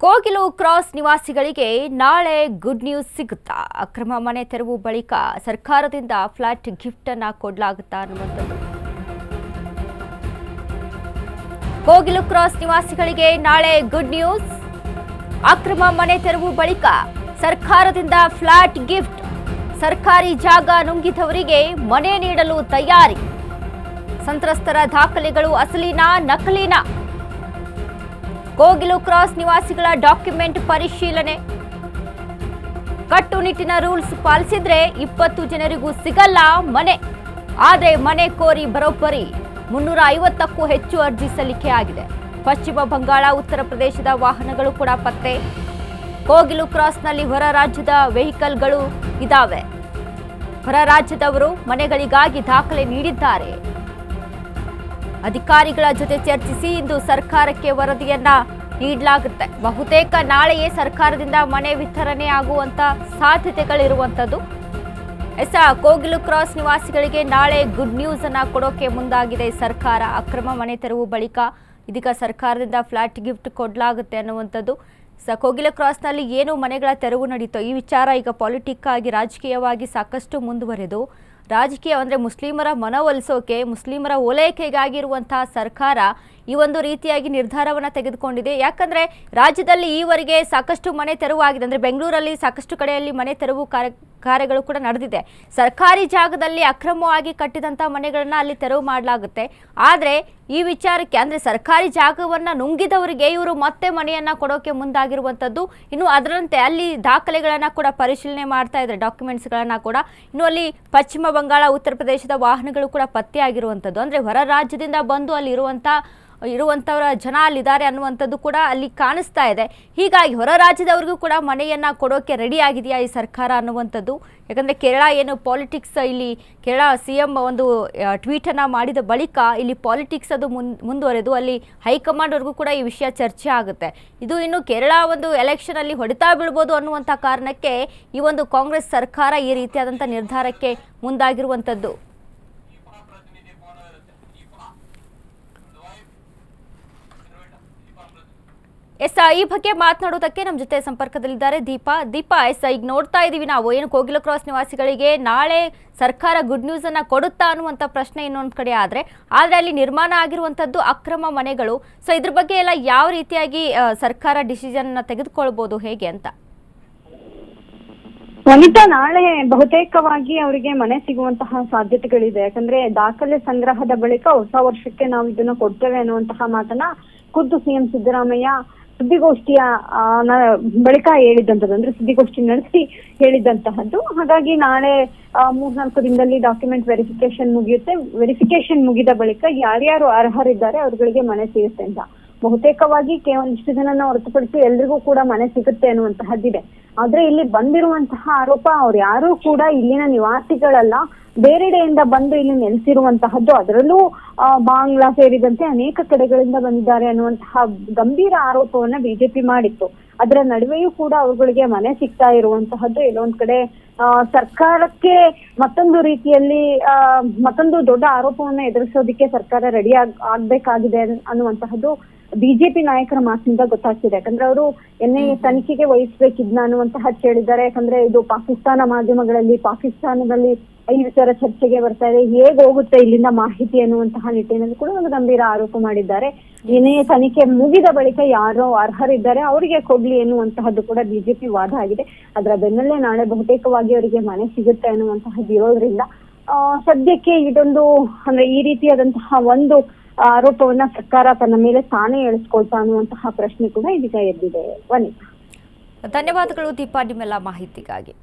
Kogilu cross ನಿವಾಸಿಗಳಿಗೆ ನಾಳೆ good news ಸಿಗುತ್ತಾ? ಅಕ್ರಮ ಮನೆ ತೆರವು ಬಳಿಕ ಸರ್ಕಾರದಿಂದ ಫ್ಲಾಟ್ ಗಿಫ್ಟ್ ಅನ್ನು ಕೊಡಲಾಗುತ್ತಾ ಅನ್ನುವಂಥದ್ದು. ಕೋಗಿಲು ಕ್ರಾಸ್ ನಿವಾಸಿಗಳಿಗೆ ನಾಳೆ ಗುಡ್ ನ್ಯೂಸ್. ಅಕ್ರಮ ಮನೆ ತೆರವು ಬಳಿಕ ಸರ್ಕಾರದಿಂದ ಫ್ಲಾಟ್ ಗಿಫ್ಟ್. ಸರ್ಕಾರಿ ಜಾಗ ನುಂಗಿದವರಿಗೆ ಮನೆ ನೀಡಲು ತಯಾರಿ. ಸಂತ್ರಸ್ತರ ದಾಖಲೆಗಳು ಅಸಲಿನಾ ನಕಲಿನಾ? ಕೋಗಿಲು ಕ್ರಾಸ್ ನಿವಾಸಿಗಳ ಡಾಕ್ಯುಮೆಂಟ್ ಪರಿಶೀಲನೆ. ಕಟ್ಟುನಿಟ್ಟಿನ ರೂಲ್ಸ್ ಪಾಲಿಸಿದ್ರೆ 20 ಜನರಿಗೂ ಸಿಗಲ್ಲ ಮನೆ. ಆದರೆ ಮನೆ ಕೋರಿ ಬರೋಬ್ಬರಿ 350ಕ್ಕೂ ಹೆಚ್ಚು ಅರ್ಜಿ ಸಲ್ಲಿಕೆ ಆಗಿದೆ. ಪಶ್ಚಿಮ ಬಂಗಾಳ, ಉತ್ತರ ಪ್ರದೇಶದ ವಾಹನಗಳು ಕೂಡ ಪತ್ತೆ. ಕೋಗಿಲು ಕ್ರಾಸ್ನಲ್ಲಿ ಹೊರ ರಾಜ್ಯದ ವೆಹಿಕಲ್ಗಳು ಇದ್ದಾವೆ. ಹೊರ ರಾಜ್ಯದವರು ಮನೆಗಳಿಗಾಗಿ ದಾಖಲೆ ನೀಡಿದ್ದಾರೆ. ಅಧಿಕಾರಿಗಳ ಜೊತೆ ಚರ್ಚಿಸಿ ಇಂದು ಸರ್ಕಾರಕ್ಕೆ ವರದಿಯನ್ನ ನೀಡಲಾಗುತ್ತೆ. ಬಹುತೇಕ ನಾಳೆಯೇ ಸರ್ಕಾರದಿಂದ ಮನೆ ವಿತರಣೆ ಆಗುವಂತ ಸಾಧ್ಯತೆಗಳಿರುವಂತದ್ದು. ಕೋಗಿಲು ಕ್ರಾಸ್ ನಿವಾಸಿಗಳಿಗೆ ನಾಳೆ ಗುಡ್ ನ್ಯೂಸ್ ಅನ್ನ ಕೊಡೋಕೆ ಮುಂದಾಗಿದೆ ಸರ್ಕಾರ. ಅಕ್ರಮ ಮನೆ ತೆರವು ಬಳಿಕ ಇದೀಗ ಸರ್ಕಾರದಿಂದ ಫ್ಲಾಟ್ ಗಿಫ್ಟ್ ಕೊಡಲಾಗುತ್ತೆ ಅನ್ನುವಂಥದ್ದು. ಕೋಗಿಲು ಕ್ರಾಸ್ನಲ್ಲಿ ಏನು ಮನೆಗಳ ತೆರವು ನಡೀತೋ ಈ ವಿಚಾರ ಈಗ ಪಾಲಿಟಿಕ್ ಆಗಿ ರಾಜಕೀಯವಾಗಿ ಸಾಕಷ್ಟು ಮುಂದುವರೆದು ರಾಜಕೀಯ ಅಂದರೆ ಮುಸ್ಲಿಮರ ಮನವೊಲಿಸೋಕೆ, ಮುಸ್ಲಿಮರ ಓಲೈಕೆಗಾಗಿರುವಂತಹ ಸರ್ಕಾರ ಈ ಒಂದು ರೀತಿಯಾಗಿ ನಿರ್ಧಾರವನ್ನು ತೆಗೆದುಕೊಂಡಿದೆ. ಯಾಕಂದರೆ ರಾಜ್ಯದಲ್ಲಿ ಈವರೆಗೆ ಸಾಕಷ್ಟು ಮನೆ ತೆರವಾಗಿದೆ. ಅಂದರೆ ಬೆಂಗಳೂರಲ್ಲಿ ಸಾಕಷ್ಟು ಕಡೆಯಲ್ಲಿ ಮನೆ ತೆರವು ಕಾರ್ಯಗಳು ಕೂಡ ನಡೆದಿದೆ. ಸರ್ಕಾರಿ ಜಾಗದಲ್ಲಿ ಅಕ್ರಮವಾಗಿ ಕಟ್ಟಿದಂಥ ಮನೆಗಳನ್ನು ಅಲ್ಲಿ ತೆರವು ಮಾಡಲಾಗುತ್ತೆ. ಆದರೆ ಈ ವಿಚಾರಕ್ಕೆ ಅಂದರೆ ಸರ್ಕಾರಿ ಜಾಗವನ್ನು ನುಂಗಿದವರಿಗೆ ಇವರು ಮತ್ತೆ ಮನೆಯನ್ನು ಕೊಡೋಕೆ ಮುಂದಾಗಿರುವಂಥದ್ದು. ಇನ್ನು ಅದರಂತೆ ಅಲ್ಲಿ ದಾಖಲೆಗಳನ್ನು ಕೂಡ ಪರಿಶೀಲನೆ ಮಾಡ್ತಾ ಇದ್ದಾರೆ, ಡಾಕ್ಯುಮೆಂಟ್ಸ್ಗಳನ್ನು ಕೂಡ. ಇನ್ನು ಅಲ್ಲಿ ಪಶ್ಚಿಮ ಬಂಗಾಳ, ಉತ್ತರ ಪ್ರದೇಶದ ವಾಹನಗಳು ಕೂಡ ಪತ್ತೆಯಾಗಿರುವಂಥದ್ದು. ಅಂದರೆ ಹೊರ ರಾಜ್ಯದಿಂದ ಬಂದು ಅಲ್ಲಿ ಇರುವಂಥವರ ಜನ ಅಲ್ಲಿದ್ದಾರೆ ಅನ್ನುವಂಥದ್ದು ಕೂಡ ಅಲ್ಲಿ ಕಾಣಿಸ್ತಾ ಇದೆ. ಹೀಗಾಗಿ ಹೊರ ರಾಜ್ಯದವರಿಗೂ ಕೂಡ ಮನೆಯನ್ನು ಕೊಡೋಕೆ ರೆಡಿ ಆಗಿದೆಯಾ ಈ ಸರ್ಕಾರ ಅನ್ನುವಂಥದ್ದು. ಯಾಕಂದರೆ ಕೇರಳ ಏನು ಪಾಲಿಟಿಕ್ಸ್, ಇಲ್ಲಿ ಕೇರಳ CM ಒಂದು ಟ್ವೀಟನ್ನು ಮಾಡಿದ ಬಳಿಕ ಇಲ್ಲಿ ಪಾಲಿಟಿಕ್ಸ್ ಅದು ಮುಂದುವರೆದು ಅಲ್ಲಿ ಹೈಕಮಾಂಡ್ವರೆಗೂ ಕೂಡ ಈ ವಿಷಯ ಚರ್ಚೆ ಆಗುತ್ತೆ. ಇದು ಇನ್ನು ಕೇರಳ ಒಂದು ಎಲೆಕ್ಷನಲ್ಲಿ ಹೊಡೆತಾ ಬೀಳ್ಬೋದು ಅನ್ನುವಂಥ ಕಾರಣಕ್ಕೆ ಈ ಒಂದು ಕಾಂಗ್ರೆಸ್ ಸರ್ಕಾರ ಈ ರೀತಿಯಾದಂಥ ನಿರ್ಧಾರಕ್ಕೆ ಮುಂದಾಗಿರುವಂಥದ್ದು. ಈ ಬಗ್ಗೆ ಮಾತನಾಡೋದಕ್ಕೆ ನಮ್ಮ ಜೊತೆ ಸಂಪರ್ಕದಲ್ಲಿದ್ದಾರೆ ದೀಪಾ. ಈಗ ನೋಡ್ತಾ ಇದ್ದೀವಿ ನಾವು ಏನು ಕೋಗಿಲು ಕ್ರಾಸ್ ನಿವಾಸಿಗಳಿಗೆ ನಾಳೆ ಸರ್ಕಾರ ಗುಡ್ ನ್ಯೂಸ್ ಅನ್ನ ಕೊಡುತ್ತಾ ಅನ್ನುವಂಥ ಪ್ರಶ್ನೆ ಇನ್ನೊಂದು ಕಡೆ ಆದರೆ ಅಲ್ಲಿ ನಿರ್ಮಾಣ ಆಗಿರುವಂಥದ್ದು ಅಕ್ರಮ ಮನೆಗಳು. ಸೊ ಇದ್ರ ಬಗ್ಗೆ ಎಲ್ಲ ಯಾವ ರೀತಿಯಾಗಿ ಸರ್ಕಾರ ಡಿಸಿಷನ್ ತೆಗೆದುಕೊಳ್ಬೋದು, ಹೇಗೆ ಅಂತ? ವನಿತಾ, ನಾಳೆ ಬಹುತೇಕವಾಗಿ ಅವರಿಗೆ ಮನೆ ಸಿಗುವಂತಹ ಸಾಧ್ಯತೆಗಳಿದೆ. ಯಾಕಂದ್ರೆ ದಾಖಲೆ ಸಂಗ್ರಹದ ಬಳಿಕ ಹೊಸ ವರ್ಷಕ್ಕೆ ನಾವು ಇದನ್ನ ಕೊಡ್ತೇವೆ ಅನ್ನುವಂತಹ ಮಾತನ್ನ ಖುದ್ದು CM ಸಿದ್ದರಾಮಯ್ಯ ಸುದ್ದಿಗೋಷ್ಠಿಯ ಬಳಿಕ ಹೇಳಿದ್ದಂಥದ್ದು, ಅಂದ್ರೆ ಸುದ್ದಿಗೋಷ್ಠಿ ನಡೆಸಿ ಹೇಳಿದ್ದಂತಹದ್ದು. ಹಾಗಾಗಿ ನಾಳೆ 3-4 ದಿನದಲ್ಲಿ ಡಾಕ್ಯುಮೆಂಟ್ ವೆರಿಫಿಕೇಶನ್ ಮುಗಿಯುತ್ತೆ. ವೆರಿಫಿಕೇಶನ್ ಮುಗಿದ ಬಳಿಕ ಯಾರ್ಯಾರು ಅರ್ಹರಿದ್ದಾರೆ ಅವ್ರಗಳಿಗೆ ಮನೆ ಸಿಗುತ್ತೆ ಅಂತ. ಬಹುತೇಕವಾಗಿ ಒಂದಿಷ್ಟು ಜನನ ಹೊರತುಪಡಿಸಿ ಎಲ್ರಿಗೂ ಕೂಡ ಮನೆ ಸಿಗುತ್ತೆ ಅನ್ನುವಂತಹದ್ದಿದೆ. ಆದ್ರೆ ಇಲ್ಲಿ ಬಂದಿರುವಂತಹ ಆರೋಪ ಅವ್ರು ಯಾರು ಕೂಡ ಇಲ್ಲಿನ ನಿವಾಸಿಗಳಲ್ಲ, ಬೇರೆಡೆಯಿಂದ ಬಂದು ಇಲ್ಲಿ ನೆಲೆಸಿರುವಂತಹದ್ದು. ಅದರಲ್ಲೂ ಬಾಂಗ್ಲಾ ಸೇರಿದಂತೆ ಅನೇಕ ಕಡೆಗಳಿಂದ ಬಂದಿದ್ದಾರೆ ಅನ್ನುವಂತಹ ಗಂಭೀರ ಆರೋಪವನ್ನ ಬಿಜೆಪಿ ಮಾಡಿತ್ತು. ಅದರ ನಡುವೆಯೂ ಕೂಡ ಅವುಗಳಿಗೆ ಮನೆ ಸಿಗ್ತಾ ಇರುವಂತಹದ್ದು ಎಲ್ಲೊಂದ್ ಕಡೆ ಸರ್ಕಾರಕ್ಕೆ ಮತ್ತೊಂದು ರೀತಿಯಲ್ಲಿ ಮತ್ತೊಂದು ದೊಡ್ಡ ಆರೋಪವನ್ನ ಎದುರಿಸೋದಿಕ್ಕೆ ಸರ್ಕಾರ ರೆಡಿ ಆಗ್ಬೇಕಾಗಿದೆ ಅನ್ನುವಂತಹದ್ದು ಬಿಜೆಪಿ ನಾಯಕರ ಮಾತಿನಿಂದ ಗೊತ್ತಾಗ್ತಿದೆ. ಯಾಕಂದ್ರೆ ಅವರು NIA ತನಿಖೆಗೆ ವಹಿಸ್ಬೇಕಿದ್ನ ಅನ್ನುವಂತಹ ಹೇಳಿದ್ದಾರೆ. ಯಾಕಂದ್ರೆ ಇದು ಪಾಕಿಸ್ತಾನ ಮಾಧ್ಯಮಗಳಲ್ಲಿ, ಪಾಕಿಸ್ತಾನದಲ್ಲಿ ಈ ವಿಚಾರ ಚರ್ಚೆಗೆ ಬರ್ತಾ ಇದೆ, ಹೇಗೆ ಹೋಗುತ್ತೆ ಇಲ್ಲಿಂದ ಮಾಹಿತಿ ಅನ್ನುವಂತಹ ನಿಟ್ಟಿನಲ್ಲಿ ಕೂಡ ಒಂದು ಗಂಭೀರ ಆರೋಪ ಮಾಡಿದ್ದಾರೆ. NIA ತನಿಖೆ ಮುಗಿದ ಬಳಿಕ ಯಾರೋ ಅರ್ಹರಿದ್ದಾರೆ ಅವರಿಗೆ ಕೊಡ್ಲಿ ಎನ್ನುವಂತಹದ್ದು ಕೂಡ ಬಿಜೆಪಿ ವಾದ ಆಗಿದೆ. ಅದರ ಬೆನ್ನಲ್ಲೇ ನಾಳೆ ಬಹುತೇಕವಾಗಿ ಅವರಿಗೆ ಮನೆ ಸಿಗುತ್ತೆ ಅನ್ನುವಂತಹದ್ದು ಇರೋದ್ರಿಂದ ಸದ್ಯಕ್ಕೆ ಇದೊಂದು ಅಂದ್ರೆ ಈ ರೀತಿಯಾದಂತಹ ಒಂದು ಆರೋಪವನ್ನ ಸರ್ಕಾರ ತನ್ನ ಮೇಲೆ ತಾನೇ ಎಳಿಸ್ಕೊಳ್ತಾ ಅನ್ನುವಂತಹ ಪ್ರಶ್ನೆ ಕೂಡ ಇದೀಗ ಎದ್ದಿದೆ. ವನಿತಾ, ಧನ್ಯವಾದಗಳು ದೀಪಾ ನಿಮ್ಮೆಲ್ಲ ಮಾಹಿತಿಗಾಗಿ.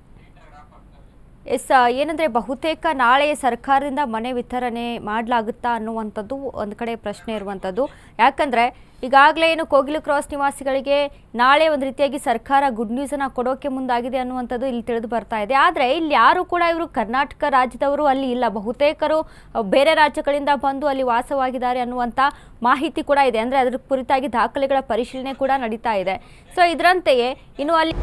ಏನಂದ್ರೆ ಬಹುತೇಕ ನಾಳೆ ಸರ್ಕಾರದಿಂದ ಮನೆ ವಿತರಣೆ ಮಾಡಲಾಗುತ್ತಾ ಅನ್ನುವಂಥದ್ದು ಒಂದು ಕಡೆ ಪ್ರಶ್ನೆ ಇರುವಂಥದ್ದು. ಯಾಕಂದ್ರೆ ಈಗಾಗಲೇ ಏನು ಕೋಗಿಲು ಕ್ರಾಸ್ ನಿವಾಸಿಗಳಿಗೆ ನಾಳೆ ಒಂದು ರೀತಿಯಾಗಿ ಸರ್ಕಾರ ಗುಡ್ ನ್ಯೂಸನ್ನು ಕೊಡೋಕೆ ಮುಂದಾಗಿದೆ ಅನ್ನುವಂಥದ್ದು ಇಲ್ಲಿ ತಿಳಿದು ಬರ್ತಾ ಇದೆ. ಆದರೆ ಇಲ್ಲಿ ಯಾರು ಕೂಡ ಇವರು ಕರ್ನಾಟಕ ರಾಜ್ಯದವರು ಅಲ್ಲಿ ಇಲ್ಲ, ಬಹುತೇಕರು ಬೇರೆ ರಾಜ್ಯಗಳಿಂದ ಬಂದು ಅಲ್ಲಿ ವಾಸವಾಗಿದ್ದಾರೆ ಅನ್ನುವಂಥ ಮಾಹಿತಿ ಕೂಡ ಇದೆ. ಅಂದರೆ ಅದರ ಕುರಿತಾಗಿ ದಾಖಲೆಗಳ ಪರಿಶೀಲನೆ ಕೂಡ ನಡೀತಾ ಇದೆ. ಸೊ ಇದರಂತೆಯೇ ಇನ್ನು ಅಲ್ಲಿ